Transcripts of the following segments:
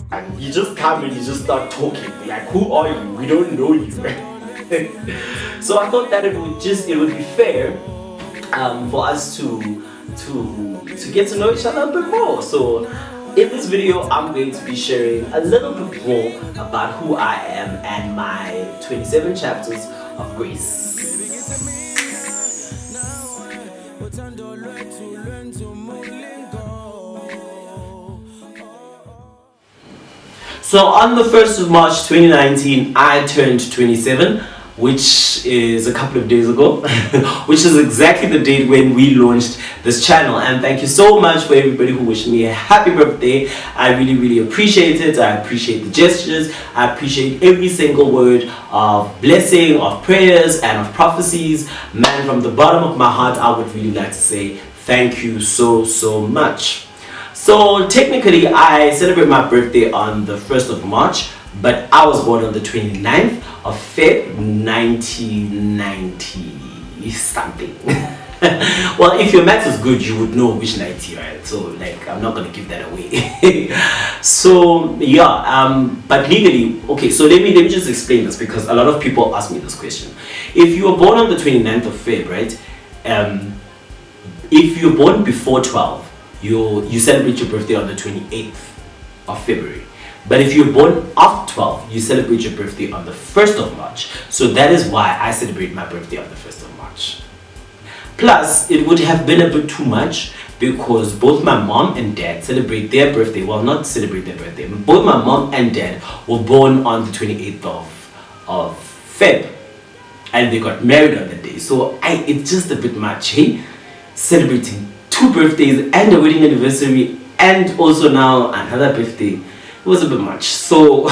And you just come and you just start talking. Like, who are you? We don't know you. So I thought that it would be fair for us to get to know each other a bit more. So in this video, I'm going to be sharing a little bit more about who I am and my 27 chapters of grace. So on the 1st of March 2019, I turned 27, which is a couple of days ago, which is exactly the date when we launched this channel. And thank you so much for everybody who wished me a happy birthday. I really appreciate it. I appreciate the gestures. I appreciate every single word of blessing, of prayers, and of prophecies. Man, from the bottom of my heart, I would really like to say thank you so much. So technically, I celebrate my birthday on the 1st of March, but I was born on the 29th of Feb 1990 something. Well, if your math is good, you would know which 90, right? So like, I'm not gonna give that away. So yeah, but legally, okay, so let me just explain this, because a lot of people ask me this question. If you were born on the 29th of Feb, right? If you're born before 12, you celebrate your birthday on the 28th of February. But if you're born after 12, you celebrate your birthday on the 1st of March. So that is why I celebrate my birthday on the 1st of March. Plus, it would have been a bit too much, because both my mom and dad celebrate their birthday. Well, not celebrate their birthday. Both my mom and dad were born on the 28th of Feb. And they got married on the day. So it's just a bit much, hey? Celebrating 2 birthdays and a wedding anniversary, and also now another birthday. It was a bit much. So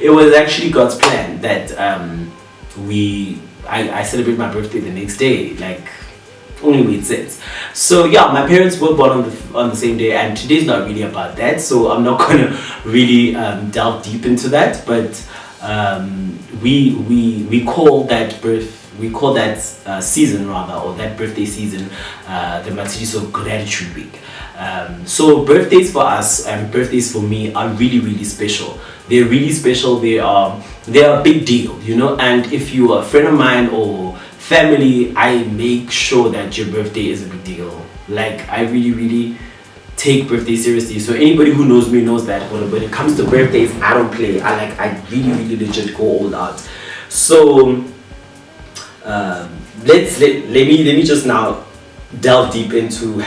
it was actually God's plan that I celebrate my birthday the next day. Like, only made sense. So yeah, my parents were born on the same day, and today's not really about that, so I'm not gonna really delve deep into that. But we call that season rather, or that birthday season, the Matsuriso Gratitude Week. So birthdays for us and birthdays for me are really special. They're really special. They are a big deal, you know. And if you are a friend of mine or family, I make sure that your birthday is a big deal. Like, I really take birthdays seriously. So anybody who knows me knows that when it comes to birthdays, I don't play. I really legit go all out. So let me just now delve deep into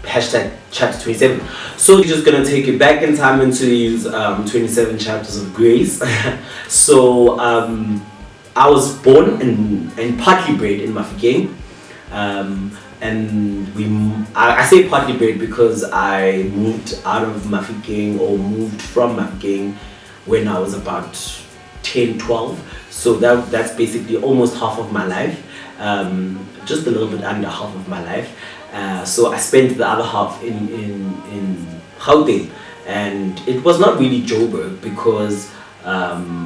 hashtag chapter 27. So we're just gonna take it back in time into these 27 chapters of grace. So I was born and partly bred in Mafikeng, and I say partly bred because I moved out of Mafikeng, or moved from Mafikeng, when I was about 10-12. So that's basically almost half of my life, just a little bit under half of my life. So I spent the other half in Gauteng, and it was not really Joburg, because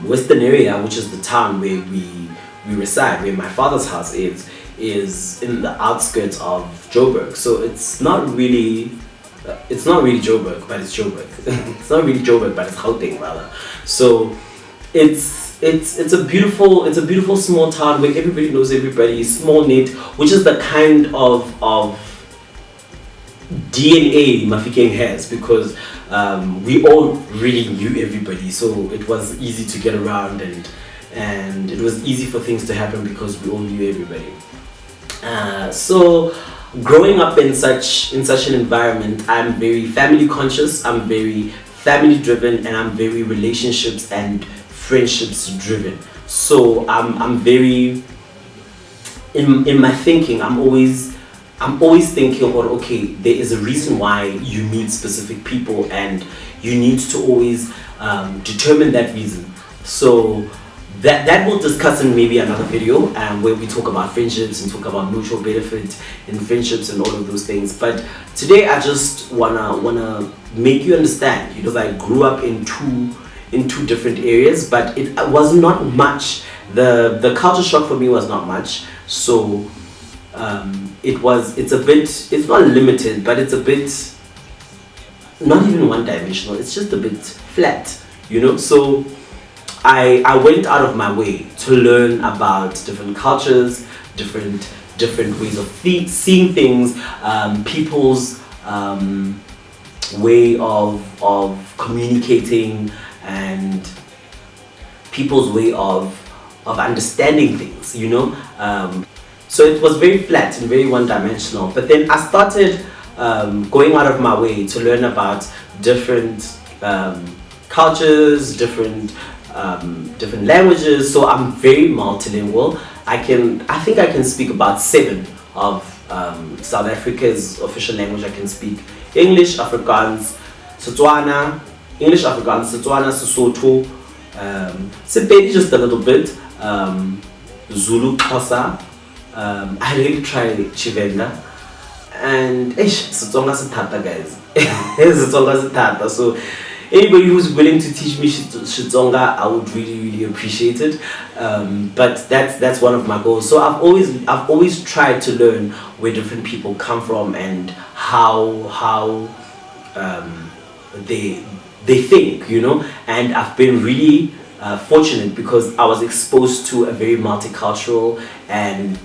Western area, which is the town where we reside, where my father's house is in the outskirts of Joburg. So it's not really Joburg, but it's Joburg. It's not really Joburg, but it's Gauteng rather. So it's a beautiful small town where everybody knows everybody, small knit, which is the kind of DNA Mafikeng has, because we all really knew everybody, so it was easy to get around, and it was easy for things to happen because we all knew everybody. So growing up in such an environment, I'm very family conscious, I'm very family driven, and I'm very relationships and friendships driven. So I'm very, in my thinking, I'm always thinking about, okay, there is a reason why you meet specific people, and you need to always determine that reason. So that we'll discuss in maybe another video, where we talk about friendships and talk about mutual benefit in friendships and all of those things. But today I just wanna make you understand, because I grew up in two different areas, but it was not much The culture shock for me was not much, so it's not limited, but it's a bit, not even one dimensional, it's just a bit flat, so I went out of my way to learn about different cultures, different ways of seeing things, people's way of communicating, and people's way of understanding things, so it was very flat and very one-dimensional. But then I started going out of my way to learn about different cultures, different languages. So I'm very multilingual. I think I can speak about 7 of South Africa's official language. I can speak English, Afrikaans, Setswana, Sesotho, Sepedi just a little bit, Zulu, Xhosa. I really try Chivenda, and Setsonga Sithata, guys. Setsonga Sithata. So anybody who's willing to teach me Xitsonga, I would really appreciate it. But that's one of my goals. So I've always tried to learn where different people come from and how they think, and I've been really fortunate because I was exposed to a very multicultural and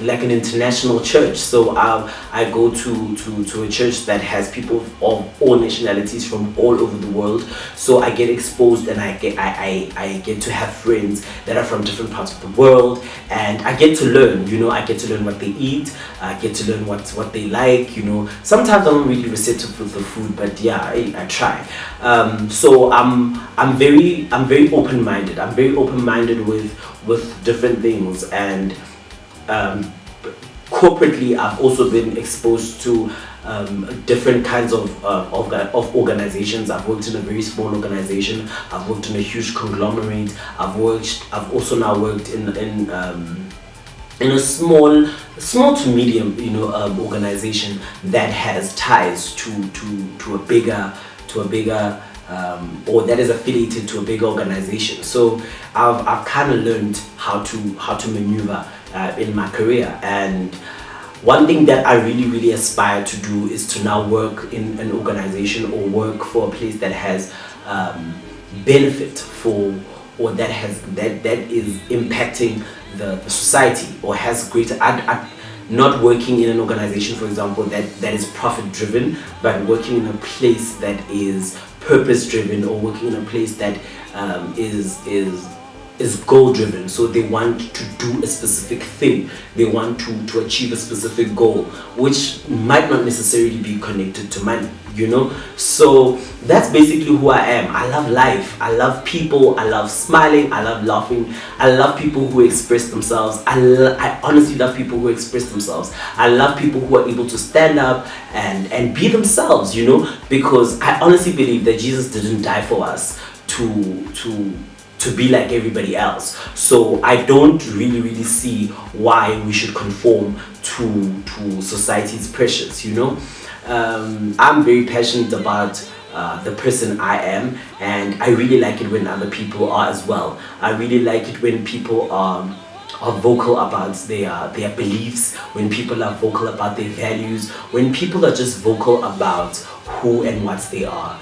like an international church. So I go to a church that has people of all nationalities from all over the world. So I get exposed, and I get to have friends that are from different parts of the world, and I get to learn. I get to learn what they eat. I get to learn what they like. Sometimes I'm not really receptive with the food, but yeah, I try. So I'm very open-minded. I'm very open-minded with different things, and corporately I've also been exposed to different kinds of organizations. I've worked in a very small organization. I've worked in a huge conglomerate. I've also now worked in a small to medium organization that has ties to a bigger or that is affiliated to a bigger organization. So I've kind of learned how to maneuver in my career. And one thing that I really aspire to do is to now work in an organization or work for a place that has benefit for, or that is impacting the society, or has greater. Not working in an organization, for example, that is profit driven, but working in a place that is purpose driven, or working in a place that is goal driven. So they want to do a specific thing, they want to achieve a specific goal, which might not necessarily be connected to money, so that's basically who I am. I love life, I love people, I love smiling, I love laughing, I love people who express themselves. I honestly love people who express themselves. I love people who are able to stand up and be themselves, because I honestly believe that Jesus didn't die for us to be like everybody else. So I don't really see why we should conform to society's pressures, I'm very passionate about the person I am, and I really like it when other people are as well. I really like it when people are vocal about their beliefs, when people are vocal about their values, when people are just vocal about who and what they are.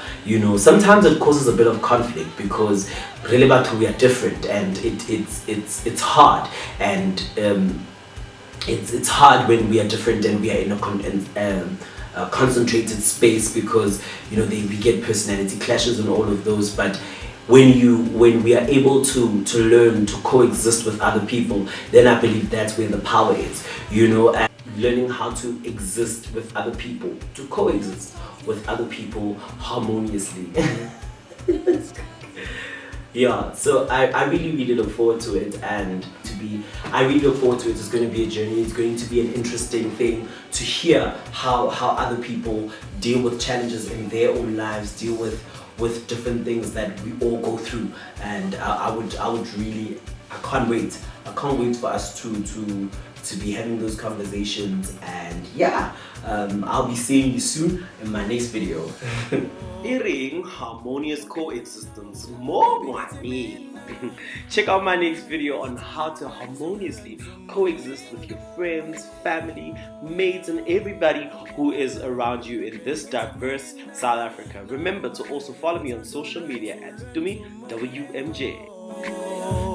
Sometimes it causes a bit of conflict because really we are different, and it's hard, and it's hard when we are different and we are in a concentrated space, because we get personality clashes and all of those. But when we are able to learn to coexist with other people, then I believe that's where the power is, and learning how to exist with other people, to coexist with other people harmoniously. Yeah, so I really look forward to it, and I really look forward to it. It's going to be a journey. It's going to be an interesting thing to hear how other people deal with challenges in their own lives, deal with different things that we all go through. And I can't wait for us to to be having those conversations. And yeah, I'll be seeing you soon in my next video. Eating harmonious coexistence, more money. Check out my next video on how to harmoniously coexist with your friends, family, mates, and everybody who is around you in this diverse South Africa. Remember to also follow me on social media at Tumi WMJ.